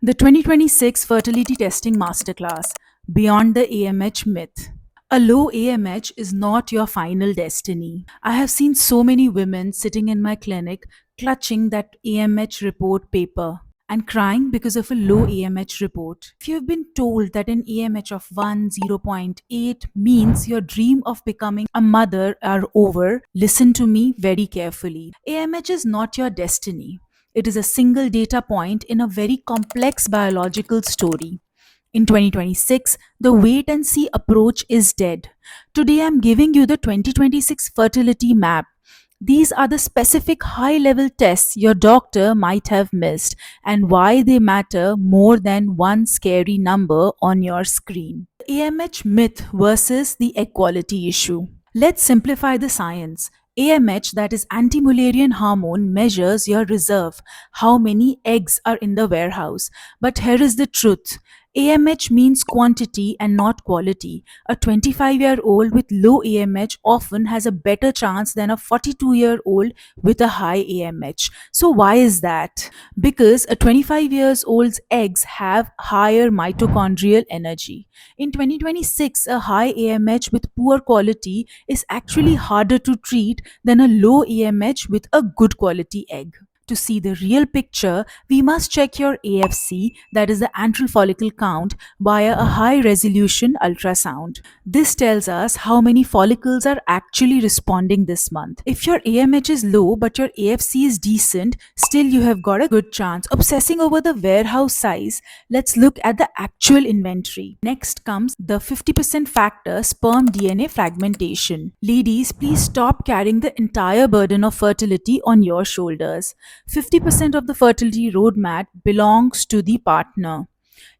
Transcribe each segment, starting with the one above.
The 2026 Fertility Testing Masterclass, Beyond the AMH Myth. A low AMH is not your final destiny. I have seen so many women sitting in my clinic clutching that AMH report paper and crying because of a low AMH report. If you have been told that an AMH of 0.8 means your dream of becoming a mother are over, listen to me very carefully. AMH is not your destiny. It is a single data point in a very complex biological story. In 2026, the wait and see approach is dead. Today, I'm giving you the 2026 fertility map. These are the specific high level tests your doctor might have missed and why they matter more than one scary number on your screen. The AMH myth versus the egg quality issue. Let's simplify the science. AMH, that is anti-Mullerian hormone, measures your reserve, how many eggs are in the warehouse. But here is the truth. AMH means quantity and not quality. A 25-year-old with low AMH often has a better chance than a 42-year-old with a high AMH. So why is that? Because a 25 years old's eggs have higher mitochondrial energy. In 2026, a high AMH with poor quality is actually harder to treat than a low AMH with a good quality egg. To see the real picture, we must check your AFC, that is the antral follicle count, via a high resolution ultrasound. This tells us how many follicles are actually responding this month. If your AMH is low but your AFC is decent, still you have got a good chance. Obsessing over the warehouse size, let's look at the actual inventory. Next comes the 50% factor, sperm DNA fragmentation. Ladies, please stop carrying the entire burden of fertility on your shoulders. 50% of the fertility roadmap belongs to the partner.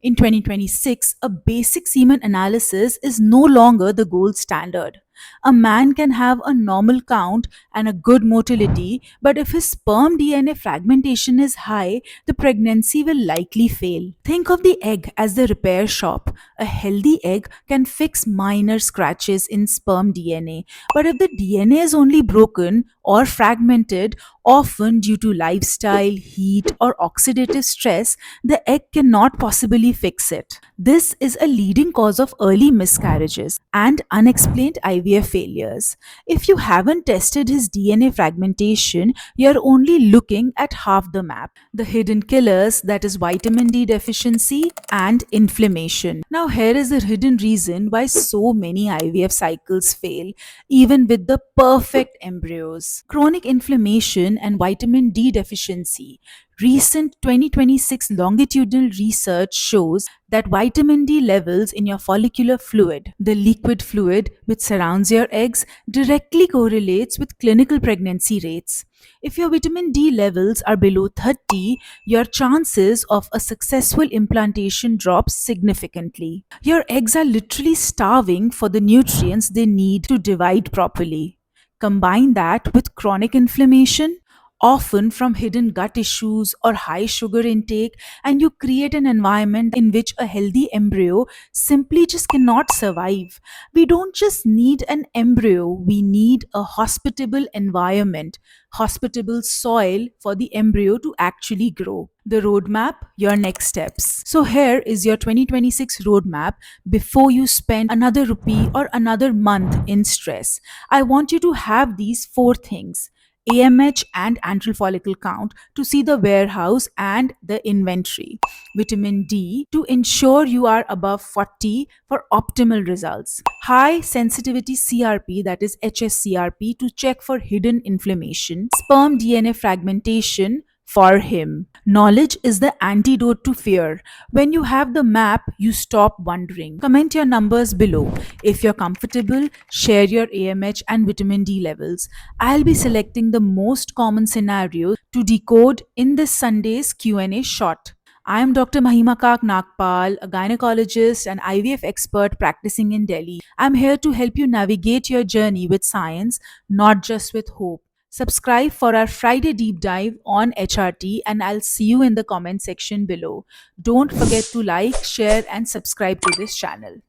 In 2026, a basic semen analysis is no longer the gold standard. A man can have a normal count and a good motility, but if his sperm DNA fragmentation is high, the pregnancy will likely fail. Think of the egg as the repair shop. A healthy egg can fix minor scratches in sperm DNA, but if the DNA is only broken or fragmented, often due to lifestyle, heat, or oxidative stress, the egg cannot possibly fix it. This is a leading cause of early miscarriages and unexplained IVF failures. If you haven't tested his DNA fragmentation, you're only looking at half the map. The hidden killers, that is vitamin D deficiency and inflammation. Now, here is the hidden reason why so many IVF cycles fail, even with the perfect embryos. Chronic inflammation and vitamin D deficiency. Recent 2026 longitudinal research shows that vitamin D levels in your follicular fluid, the liquid fluid which surrounds your eggs, directly correlates with clinical pregnancy rates. If your vitamin D levels are below 30, your chances of a successful implantation drops significantly. Your eggs are literally starving for the nutrients they need to divide properly. Combine that with chronic inflammation, often from hidden gut issues or high sugar intake, and you create an environment in which a healthy embryo simply just cannot survive. We don't just need an embryo, we need a hospitable environment, hospitable soil for the embryo to actually grow. The roadmap, your next steps. So, here is your 2026 roadmap before you spend another rupee or another month in stress. I want you to have these four things: AMH and antral follicle count to see the warehouse and the inventory. Vitamin D to ensure you are above 40 for optimal results. High sensitivity CRP, that is HSCRP, to check for hidden inflammation. Sperm DNA fragmentation for him. Knowledge is the antidote to fear. When you have the map, you stop wondering. Comment your numbers below. If you're comfortable, share your AMH and vitamin D levels. I'll be selecting the most common scenarios to decode in this Sunday's Q&A shot. I am Dr. Mahima Kak Nagpal, a gynecologist and IVF expert practicing in Delhi. I'm here to help you navigate your journey with science, not just with hope. Subscribe for our Friday deep dive on HRT, and I'll see you in the comment section below. Don't forget to like, share, and subscribe to this channel.